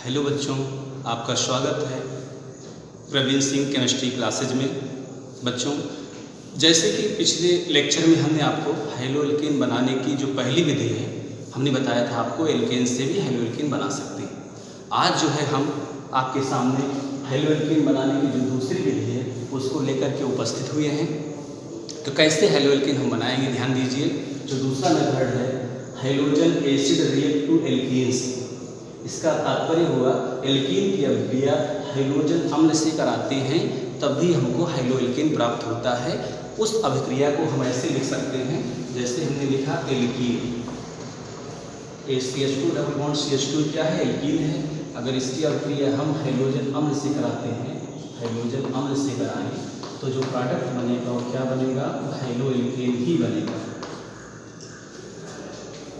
Hello बच्चों, आपका स्वागत है प्रवीण सिंह केमिस्ट्री क्लासेज में। बच्चों, जैसे कि पिछले लेक्चर में हमने आपको हैलो एल्केन बनाने की जो पहली विधि है, हमने बताया था आपको एल्केन से भी हैलो एल्केन बना सकते हैं। आज जो है हम आपके सामने हैलो एल्केन बनाने की जो दूसरी विधि है उसको लेकर के उपस्थित हुए हैं। तो कैसे हैलो एल्केन हम बनाएंगे, ध्यान दीजिए। जो दूसरा मेथड है halogen acid react to alkenes, इसका तात्पर्य हुआ एल्कीन की अभिक्रिया हाइड्रोजन अम्ल से कराते हैं तब भी हमको हैलो एल्केन प्राप्त होता है। उस अभिक्रिया को हम ऐसे लिख सकते हैं जैसे हमने लिखा alkene, CH2 double bond CH2 क्या है, एल्कीन है। अगर इसकी अभिक्रिया हम हाइड्रोजन अम्ल से कराते हैं, हाइड्रोजन अम्ल से कराएं तो जो प्रोडक्ट बनेगा वो क्या बनेगा, हैलो एल्केन ही बनेगा।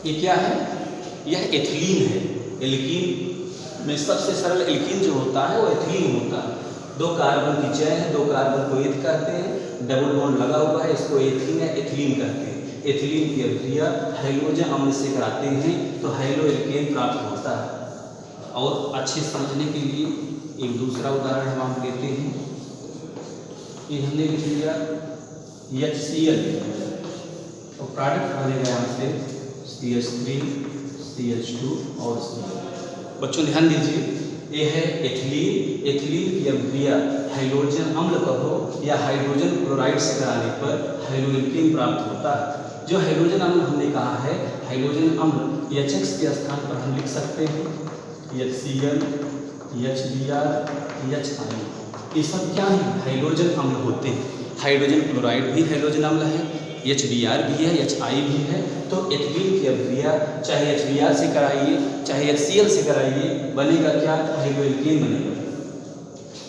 ये क्या है, यह एथिलीन है। एल्कीन में सबसे सरल एल्कीन जो होता है वो एथिलीन होता है। दो कार्बन की चेन है, दो कार्बन को एथ कहते हैं, डबल बॉन्ड लगा हुआ है, इसको एथीन या एथिलीन कहते हैं। एथिलीन की अभिक्रिया हाइड्रोजन अम्ल से कराते हैं तो हैलो एल्केन प्राप्त होता है। और अच्छे समझने के लिए एक दूसरा उदाहरण हम आप लेते हैं। ये हमने लिख लिया HCl और प्रोडक्ट बनेगा यहाँ से CH3 CH2 और Cl। बच्चों ध्यान दीजिए, ये है एथिलीन। एथिलीन की अभिक्रिया हाइड्रोजन अम्ल कहो या हाइड्रोजन क्लोराइड से कराने पर हैलो एल्केन प्राप्त होता है। जो हाइड्रोजन अम्ल हमने कहा है, हाइड्रोजन अम्ल HX के स्थान पर हम लिख सकते हैं HCl, HBr, HI। ये सब क्या है, हाइड्रोजन अम्ल होते हैं। हाइड्रोजन क्लोराइड भी हाइड्रोजन अम्ल है, HBr भी है, HI भी है। तो एथिलीन की अभिक्रिया चाहे HBr से कराइए चाहे HCl से कराइए, बनेगा क्या, हैलो एल्केन बनेगा।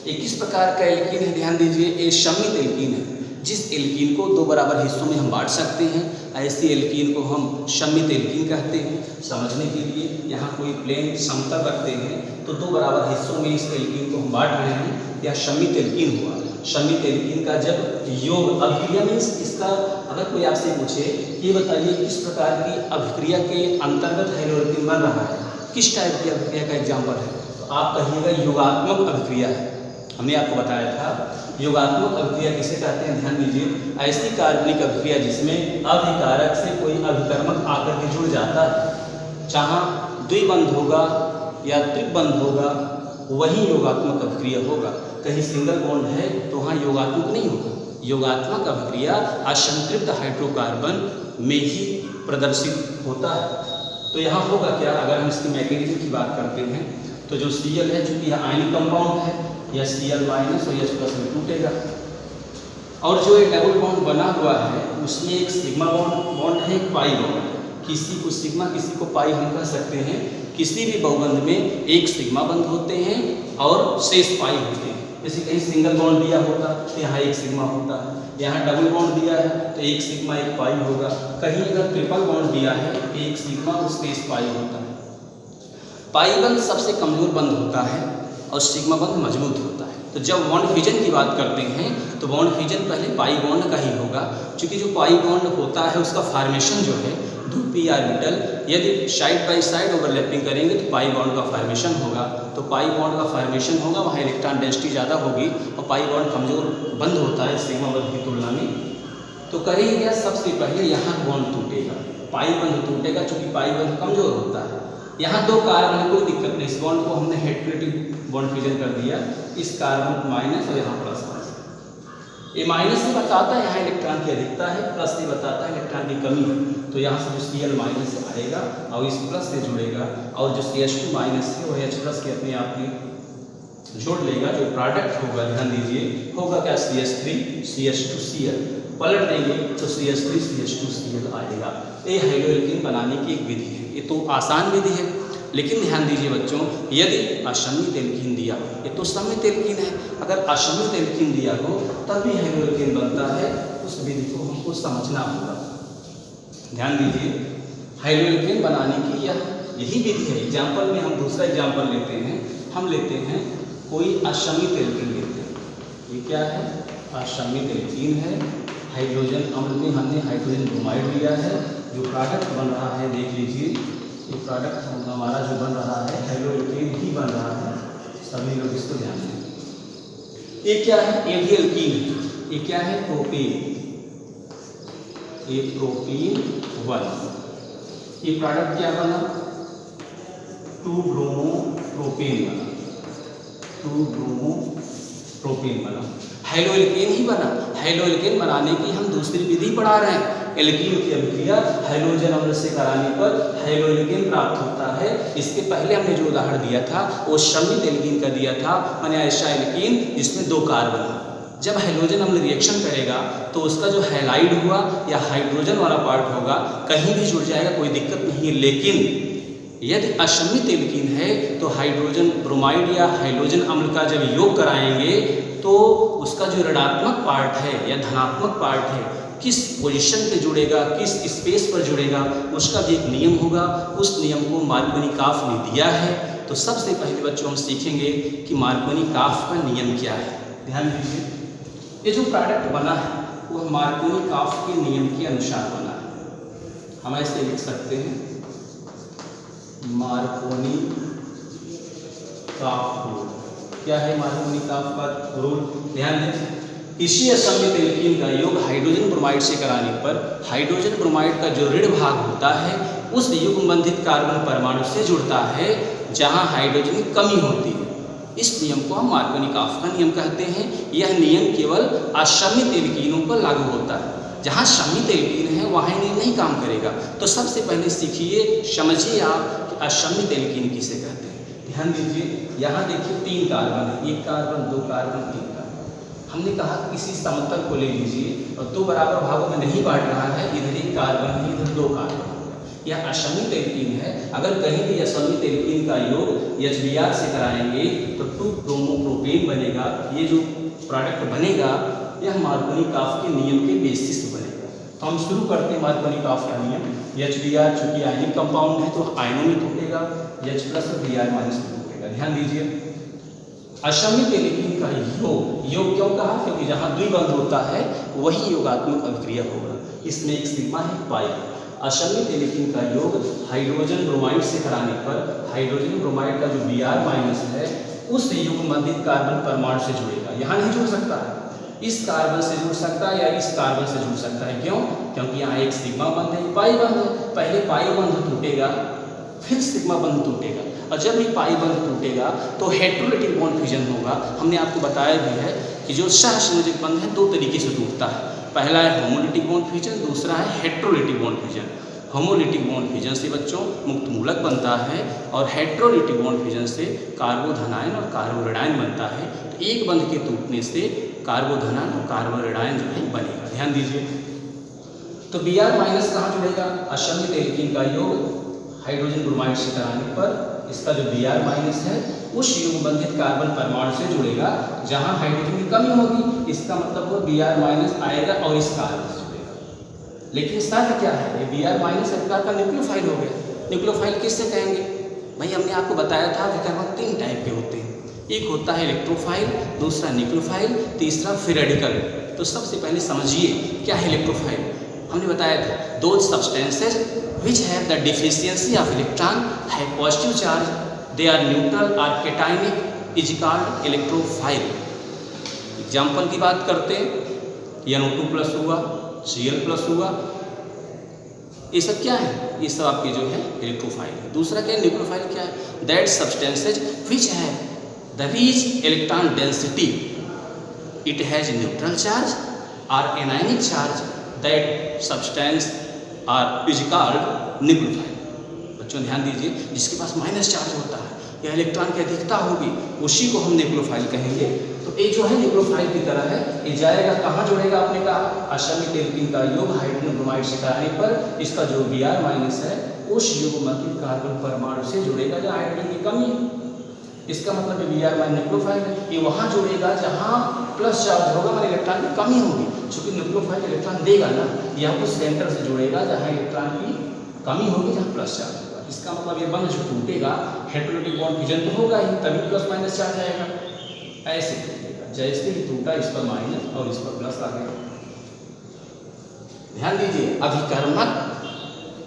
एक किस प्रकार का एल्कीन है, ध्यान दीजिए, ये सम्मित एल्कीन है। जिस एल्कीन को दो बराबर हिस्सों में हम बांट सकते हैं, ऐसी एल्कीन को हम सम्मित एल्कीन कहते हैं। समझने के लिए यहाँ कोई प्लेन समतल रखते हैं तो दो बराबर हिस्सों में इस एल्कीन को हम बांट रहे हैं, यह सम्मित एल्कीन हुआ। सम्मित एल्कीन का जब योग अभिक्रिया मीन्स इसका, अगर कोई आपसे पूछे ये बताइए किस प्रकार की अभिक्रिया के अंतर्गत हैलो एल्केन बन रहा है, किस टाइप की अभिक्रिया का एग्जाम्पल है, तो आप कहिएगा योगात्मक अभिक्रिया है। हमने आपको बताया था योगात्मक अभिक्रिया किसे कहते हैं, ध्यान दीजिए, ऐसी कार्बनिक अभिक्रिया जिसमें अभिकारक से कोई अभिकर्मक आकर के जुड़ जाता है। जहाँ द्विबंध होगा या त्रिबंध होगा वही योगात्मक अभिक्रिया होगा। कहीं सिंगल बॉन्ड है तो वहाँ योगात्मक नहीं होगा। योगात्मक अभिक्रिया असंतृप्त हाइड्रोकार्बन में ही प्रदर्शित होता है। तो यहाँ होगा क्या, अगर हम इसकी मैकेनिज्म की बात करते हैं तो जो Cl है, चूंकि यह आयनिक कंपाउंड है, यह Cl- और H+ में टूटेगा। और जो ये डबल बॉन्ड बना हुआ है उसमें एक सिग्मा बॉन्ड है, एक पाई बॉन्ड है। किसी को सिग्मा किसी को पाई हम कह सकते हैं। किसी भी बहुबंध में एक सिग्मा बंध होते हैं और शेष पाई होते हैं। जैसे कहीं सिंगल बॉन्ड दिया होता तो यहाँ एक सिग्मा होता है, यहाँ डबल बॉन्ड दिया है तो एक सिग्मा एक पाई होगा। कहीं अगर ट्रिपल बॉन्ड दिया है तो एक सिग्मा और शेष पाई होता है। पाई बंध सबसे कमजोर बंध होता है और सिग्मा बंध मजबूत होता है। तो जब बॉन्ड फिजन की बात करते हैं तो बॉन्ड फिजन पहले पाई बॉन्ड का ही होगा, क्योंकि जो पाई बॉन्ड होता है उसका फॉर्मेशन जो है दो p ऑर्बिटल यदि साइड बाय साइड ओवरलैपिंग करेंगे तो पाई बॉन्ड का फॉर्मेशन होगा। तो पाई बॉन्ड का फॉर्मेशन होगा, वहाँ इलेक्ट्रॉन डेंसिटी ज़्यादा होगी और पाई बॉन्ड कमजोर बंद होता है सिग्मा बंध की तुलना में। तो करेंगे क्या, सबसे पहले यहाँ बॉन्ड टूटेगा, पाई बंध टूटेगा, चूँकि पाई बंध कमजोर होता है। यहाँ दो कार्बन, कोई दिक्कत नहीं, इस बॉन्ड को हमने हेटेरोनेगेटिव बॉन्ड फिजन कर दिया, इस कार्बन माइनस और यहाँ प्लस। ये माइनस से बताता है यहाँ इलेक्ट्रॉन की अधिकता है, प्लस से बताता है इलेक्ट्रॉन की कमी है। तो यहाँ से जो Cl माइनस से आएगा और इस प्लस से जुड़ेगा और जो CH2 माइनस है वह H+ के अपने आप ही जोड़ लेगा। जो प्रोडक्ट होगा, ध्यान दीजिए, होगा क्या, CH3 CH2 Cl। पलट देंगे तो CH3 CH2 Cl आएगा। ये हैलो एल्केन बनाने की एक विधि है। ये तो आसान विधि है, लेकिन ध्यान दीजिए बच्चों, यदि असम्मित एल्कीन दिया, ये तो सम्मित एल्कीन है, अगर असम्मित एल्कीन दिया हो तब भी हैलो एल्केन बनता है। उस विधि को हमको समझना होगा। ध्यान दीजिए, हैलो एल्केन बनाने की यही विधि है। एग्जाम्पल में हम दूसरा एग्जाम्पल लेते हैं, हम लेते हैं कोई असम्मित एल्कीन लेते हैं। ये क्या है, असम्मित एल्कीन है। हाइड्रोजन अम्ल में हमने हाइड्रोजन ब्रोमाइड लिया है। जो प्रोडक्ट बन रहा है देख लीजिए, ये प्रोडक्ट हमारा जो बन रहा है हेलो एल्कीन ही बन रहा है, सभी लोग इसको ध्यान दें। ये क्या है? ये भी एल्कीन है। ये क्या है? प्रोपेन, ये प्रोपीन 1। ये प्रोडक्ट क्या बना? 2-ब्रोमोप्रोपेन बना, 2-ब्रोमोप्रोपेन बना, हेलो एल्केन ही बना। हेलो एल्केन बनाने की हम दूसरी विधि पढ़ा रहे हैं। एल्कीन की अभिक्रिया हैलोजन अम्ल से कराने पर हेलो एल्केन प्राप्त होता है। इसके पहले हमने जो उदाहरण दिया था वो सम्मित एल्कीन का दिया था, माने ऐसा एल्कीन जिसमें 2 कार्बन है। जब हैलोजन अम्ल रिएक्शन करेगा तो उसका जो हैलाइड हुआ या हाइड्रोजन वाला पार्ट होगा कहीं भी जुड़ जाएगा, कोई दिक्कत नहीं है। लेकिन यदि असम्मित एल्कीन है तो हाइड्रोजन ब्रोमाइड या हैलोजन अम्ल का जब योग कराएंगे तो उसका जो ऋणात्मक पार्ट है या धनात्मक पार्ट है किस पोजीशन पे जुड़ेगा, किस स्पेस पर जुड़ेगा, उसका भी एक नियम होगा। उस नियम को मार्कोनिकॉफ ने दिया है। तो सबसे पहले बच्चों हम सीखेंगे कि मार्कोनिकॉफ का नियम क्या है। ध्यान दीजिए, ये जो प्रोडक्ट बना है वो मार्कोनिकॉफ के नियम के अनुसार बना है। हम ऐसे लिख सकते हैं मार्कोनिकॉफ रूल। क्या है मार्कोनिकॉफ का रूल? ध्यान दें, किसी असम्मित एल्कीन का योग हाइड्रोजन ब्रोमाइड से कराने पर हाइड्रोजन ब्रोमाइड का जो ऋण भाग होता है उस युग्मबंधित कार्बन परमाणु से जुड़ता है जहां हाइड्रोजन की कमी होती है। इस नियम को हम मार्कोनिकॉफ का नियम कहते हैं। यह नियम केवल असम्मित एल्कीनों पर लागू होता है। जहाँ सम्मित एल्कीन है वहाँ ये नहीं काम करेगा। तो सबसे पहले सीखिए, समझिए आप कि असम्मित एल्कीन किसे कहते हैं। ध्यान दीजिए, यहाँ देखिए 3 कार्बन है, 1 कार्बन 2 कार्बन 3 कार्बन। हमने कहा किसी समतल को ले लीजिए और 2 बराबर भागों में नहीं बांट रहा है, इधर 1 कार्बन है, इधर 2 कार्बन। यह असम्मित एल्कीन है। अगर कहीं भी असम्मित एल्कीन का योग HBr से कराएंगे तो 2-ब्रोमोप्रोपेन बनेगा। ये जो प्रोडक्ट बनेगा यह मार्कोनिकॉफ के नियम के बेसिस पर बनेगा। तो हम शुरू करते हैं मार्कोनिकॉफ का नियम। HBr चूंकि आयनिक कंपाउंड है तो आयनों में टूटेगा, H+ और Br- में टूटेगा। ध्यान दीजिए, असम्मित एल्कीन का योग क्यों कहा? क्योंकि जहाँ द्विबंध होता है वही योगात्मक अभिक्रिया होगा। इसमें एक सिग्मा है, पाई। असम्मित एल्कीन का योग हाइड्रोजन ब्रोमाइड से कराने पर हाइड्रोजन ब्रोमाइड का जो Br- है उस युग्मबंधित कार्बन परमाणु से जुड़ेगा। यहाँ नहीं जुड़ सकता है, इस कार्बन से जुड़ सकता है या इस कार्बन से जुड़ सकता है। क्यों? क्योंकि यहाँ एक सिग्मा बंध है, पाई बंध है। पहले पाई बंध टूटेगा फिर सिग्मा बंध टूटेगा, और जब भी पाई बंध टूटेगा तो हेटेरोलेटिक बॉन्ड फ्यूजन होगा। हमने आपको बताया भी है कि जो सहसंयोजक बंध है 2 तरीके से टूटता है। पहला है होमोलिटिक बॉन्ड फ्यूजन, दूसरा है heterolytic bond fusion. Homolytic bond fusion से बच्चों मुक्त मूलक बनता है और हेटेरोलेटिक बॉन्ड फ्यूजन से कार्बोधनायन और कार्बोरेडायन बनता है। तो एक बंध के टूटने से कार्बोधनायन और कार्बोरेडायन जो है बनेगा। ध्यान दीजिए, तो Br- कहाँ जुड़ेगा? असम्मित एल्कीन का योग हाइड्रोजन ब्रोमाइड से कराने पर इसका जो Br- है उस युग्मबंधित कार्बन परमाणु से जुड़ेगा जहां हाइड्रोजन की कमी होगी। इसका मतलब वो Br- आएगा और इस कार्बन से जुड़ेगा। लेकिन शर्त क्या है? ये Br- एक प्रकार का न्यूक्लियोफाइल हो गया। न्यूक्लियोफाइल किससे कहेंगे भाई? हमने आपको बताया था विकर्ण 3 टाइप के होते हैं। एक होता है इलेक्ट्रोफाइल, दूसरा न्यूक्लियोफाइल, तीसरा फ्री रेडिकल। तो सबसे पहले समझिए क्या है इलेक्ट्रोफाइल। हमने बताया था those substances which have the deficiency of electron have positive charge, they are neutral or cationic is called electrophile। Example की बात करते हैं, NO2+ हुआ, Cl+ हुआ, ये सब क्या है? ये सब आपके जो है इलेक्ट्रोफाइल है। दूसरा क्या है? न्यूक्लियोफाइल क्या है? That substances which have the rich electron density, it has neutral charge or anionic charge, that substance is called nucleophile. बच्चों ध्यान दीजिए, जिसके पास माइनस चार्ज होता है या इलेक्ट्रॉन की अधिकता होगी उसी को हम न्यूक्लियोफाइल कहेंगे। तो ये जो है न्यूक्लियोफाइल की तरह है। ये जाएगा कहाँ जुड़ेगा? आपने कहा असम्मित एल्कीन का योग हाइड्रोजन ब्रोमाइड से कराने पर इसका जो Br- है उस युग्मबंधित कार्बन परमाणु से जुड़ेगा जहाँ हाइड्रोजन की कमी है। इसका मतलब Br- न्यूक्लियोफाइल है। ये वहाँ जुड़ेगा जहाँ प्लस चार्ज होगा, मतलब इलेक्ट्रॉन की कमी होगी। चूंकि न्यूक्लियोफाइल इलेक्ट्रॉन देगा ना, यह उस सेंटर से जुड़ेगा जहाँ इलेक्ट्रॉन की कमी होगी, जहाँ प्लस चार्ज होगा। इसका मतलब ये बंध जो टूटेगा हेटेरोलेटिक बॉन्ड फ्यूजन तो होगा ही, तभी प्लस- चार्ज आएगा। ऐसे टूटेगा, जैसे ही टूटा इस पर माइनस और इस पर प्लस आ गया। ध्यान दीजिए, अभिकर्मक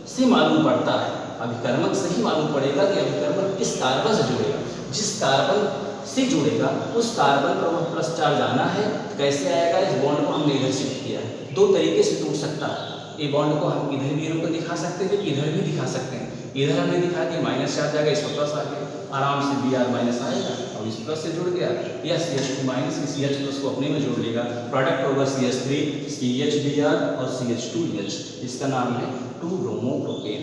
से मालूम पड़ता है अभिकर्मक से ही मालूम पड़ेगा कि अभिकर्मक किस कार्बन से जुड़ेगा। जिस कार्बन से जुड़ेगा उस कार्बन पर वह प्लस चार्ज आना है। कैसे आएगा? इस बॉन्ड को हमने इधर शिफ्ट किया है, दो तरीके से टूट सकता है। ये बॉन्ड को हम इधर भी को दिखा सकते हैं, इधर भी दिखा सकते हैं। इधर हमने दिखा दिया माइनस चार्ज आएगा, इस पर प्लस आ गया, आराम से Br माइनस आएगा और इस प्लस से जुड़ गया, या CH2 माइनस CH प्लस को अपने में जोड़ लेगा। प्रोडक्ट होगा CH3 CHBr और CH2H। इसका नाम है 2-ब्रोमोप्रोपेन।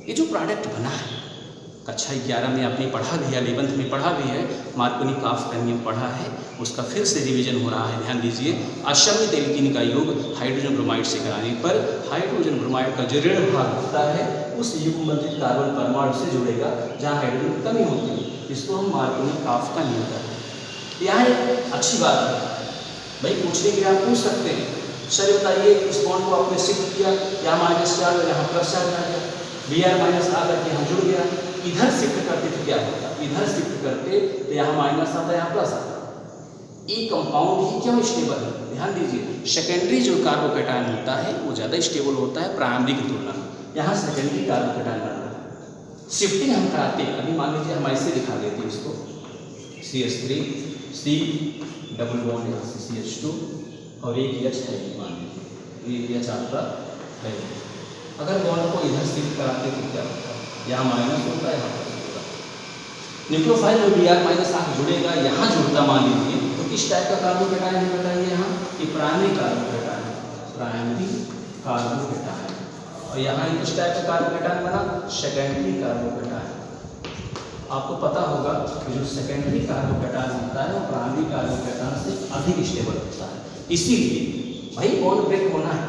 ये जो प्रोडक्ट बना है कक्षा 11 में आपने पढ़ा भी है, 11th में पढ़ा भी है, मार्कोनी-काफ का नियम पढ़ा है, उसका फिर से रिवीजन हो रहा है। ध्यान दीजिए, अशमित एल्कीन का योग हाइड्रोजन ब्रोमाइड से कराने पर हाइड्रोजन ब्रोमाइड का जो ऋण भाग होता है उस युग्मबंधित कार्बन परमाणु से जुड़ेगा जहाँ हाइड्रोजन की कमी होती है। इसको हम मार्कोनी-काफ का नियम कहते हैं। यहाँ एक अच्छी बात है भाई, पूछने के लिए आप पूछ सकते हैं, सर बताइए इस बॉन्ड को आपने शिफ्ट किया, यहाँ माइनस चार्ज यहाँ प्लस चार्ज आ गया, Br माइनस आ करके यहाँ जुड़ गया, इधर शिफ्ट करते तो क्या होता? इधर शिफ्ट करते तो यहाँ माइनस आता, यहाँ प्लस आता। ये कंपाउंड ही क्यों स्टेबल है? ध्यान दीजिए, सेकेंडरी जो कार्बोकैटायन होता है वो ज़्यादा स्टेबल होता है प्राइमरी की तुलना में। यहाँ सेकेंडरी कार्बोकैटायन बन रहा है, शिफ्टिंग हम कराते हैं। अभी मान लीजिए हम ऐसे दिखा देते हैं इसको, CH3 C डबल बॉन्ड यहाँ से CH2 और एक H है, मान लीजिए एक H आपका है। अगर बॉन्ड को इधर शिफ्ट कराते तो क्या होता? यहाँ माइनस होता है, यहाँ प्लस होता है। न्यूक्लियोफाइल में Br माइनस आकर जुड़ेगा, यहाँ जुड़ता मान लीजिए, तो किस टाइप का कार्बोकैटायन है बताइए? यहाँ ये प्राइमरी कार्बोकैटायन, प्राइमरी कार्बोकैटायन। और यहाँ किस टाइप का कार्बोकैटायन बना? Secondary carbocation. आपको पता होगा कि जो सेकेंडरी कार्बोकैटायन होता है वो प्राइमरी कार्बोकैटायन से अधिक स्टेबल होता है। इसीलिए भाई बॉन्ड ब्रेक होना है,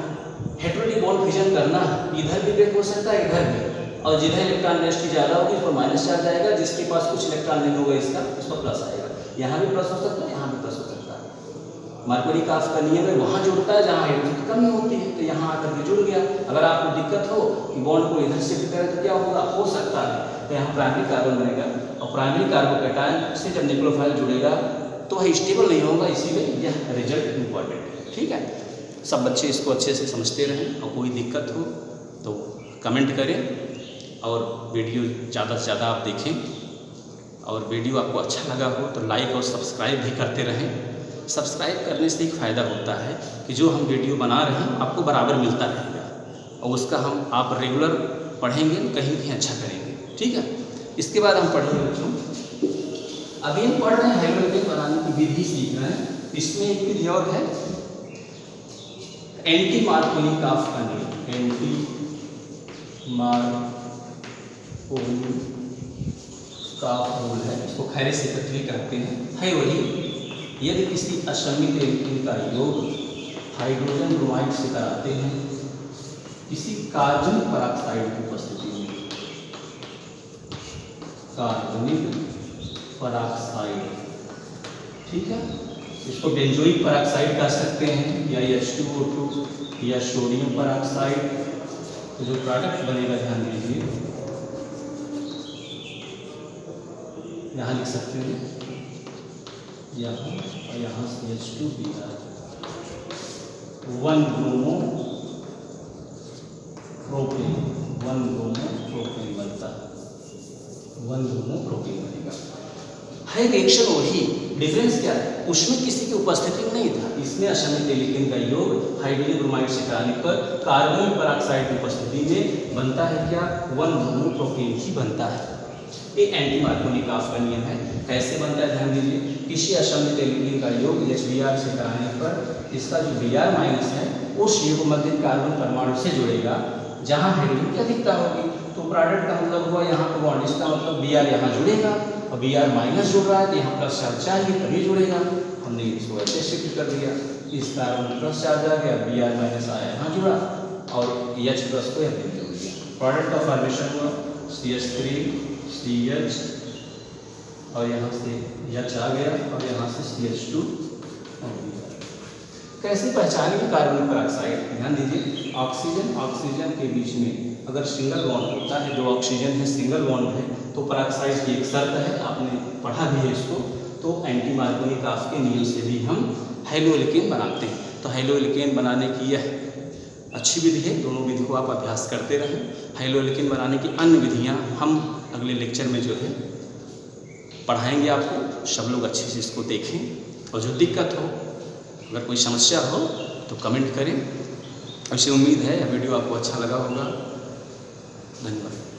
हेटेरोडी बॉन्ड फिजन करना है, इधर भी ब्रेक हो सकता है, इधर भी, और जिधर इलेक्ट्रॉन डेंसिटी ज़्यादा होगी इस पर माइनस चार्ज आएगा, जिसके पास कुछ इलेक्ट्रॉन नहीं होगा इसका, इस पर प्लस आएगा। यहाँ भी प्लस हो सकता है, यहाँ भी प्लस हो सकता है। मार्कोनी-काफ का नियम है, वहाँ जुड़ता है जहाँ हाइड्रोजन की कमी होती है, तो यहाँ आकर के जुड़ गया। अगर आपको दिक्कत हो कि बॉन्ड को इधर शिफ्ट करें तो क्या होगा? हो सकता है तो यहाँ प्राइमरी कार्बन बनेगा, और प्राइमरी कार्बोकैटायन से जब न्यूक्लियोफाइल जुड़ेगा तो वह स्टेबल नहीं होगा, इसीलिए यह रिजल्ट इंपॉर्टेंट है। ठीक है, सब बच्चे इसको अच्छे से समझते रहें, और कोई दिक्कत हो तो कमेंट करें, और वीडियो ज़्यादा से ज़्यादा आप देखें, और वीडियो आपको अच्छा लगा हो तो लाइक और सब्सक्राइब भी करते रहें। सब्सक्राइब करने से एक फ़ायदा होता है कि जो हम वीडियो बना रहे हैं आपको बराबर मिलता रहेगा, और उसका हम आप रेगुलर पढ़ेंगे, कहीं कहीं अच्छा करेंगे। ठीक है, इसके बाद हम पढ़ेंगे बच्चों, अभी हम पढ़ रहे हैं हाइड्रोजन बनाने की विधि सीख रहे हैं। इसमें एक विधि और है, एंटी मार्कोनी-काफ का नियम, एंटी मार्कोनी-काफ रूल है, इसको खैरे से इकट्ठे करते हैं। है वही, यदि किसी अशमित एल्कीन का योग हाइड्रोजन ब्रोमाइड से कराते हैं किसी कार्बनिक परऑक्साइड की उपस्थिति में, कार्बनिक परऑक्साइड, ठीक है, इसको बेंजोइक परऑक्साइड कह सकते हैं, या H2O2 या सोडियम परऑक्साइड। तो जो प्रोडक्ट बनेगा ध्यान दीजिए, यहाँ लिख सकते हैं, यहाँ और यहाँ CH2Br, 1-ब्रोमोप्रोपेन, 1-ब्रोमोप्रोपेन बनता है, 1-ब्रोमोप्रोपेन बनेगा। है रिएक्शन वही, डिफरेंस क्या है? उसमें किसी की उपस्थिति में नहीं था, इसमें अशमित एल्कीन का योग हाइड्रोजन ब्रोमाइड से कराने पर कार्बनिक परऑक्साइड की उपस्थिति में बनता है क्या? 1-ब्रोमोप्रोपेन ही बनता है। ये एंटी मार्कोनी-काफ का नियम है। कैसे बनता है ध्यान दीजिए, किसी अशमित एल्कीन का योग HBr से कराने पर इसका जो Br माइनस है उस युग्मबंधित कार्बन परमाणु से जुड़ेगा जहाँ हाइड्रोजन की अधिकता होगी। तो प्रोडक्ट का मतलब हुआ यहाँ पर बॉन्ड, इसका मतलब Br यहाँ जुड़ेगा, और Br माइनस जुड़ रहा है तो यहाँ प्लस चार्ज चाहिए तभी जुड़ेगा। हमने इसको ऐसे शिफ्ट कर दिया, इस कार्बन प्लस चार्ज आ गया, Br माइनस आया यहाँ जुड़ा, और H प्लस को यहाँ जोड़ दिया। प्रोडक्ट का फॉर्मेशन हुआ CH3 CH, और यहाँ से H आ गया, और यहाँ से CH2। कैसे पहचानेंगे कार्बन परऑक्साइड? ध्यान दीजिए, ऑक्सीजन ऑक्सीजन के बीच में अगर सिंगल बॉन्ड होता है, जो ऑक्सीजन है सिंगल बॉन्ड है, तो परऑक्साइड की एक शर्त है, आपने पढ़ा भी है इसको। तो एंटी मार्कोनी-काफ के नियम से भी हम हाइड्रोएल्केन बनाते हैं। तो हाइड्रोएल्केन बनाने की यह अच्छी विधि है, दोनों विधि को आप अभ्यास करते रहें। हाइलो एल्कीन बनाने की अन्य विधियाँ हम अगले लेक्चर में जो है पढ़ाएंगे आपको। सब लोग अच्छे से इसको देखें और जो दिक्कत हो, अगर कोई समस्या हो तो कमेंट करें। ऐसे उम्मीद है यह वीडियो आपको अच्छा लगा होगा। धन्यवाद।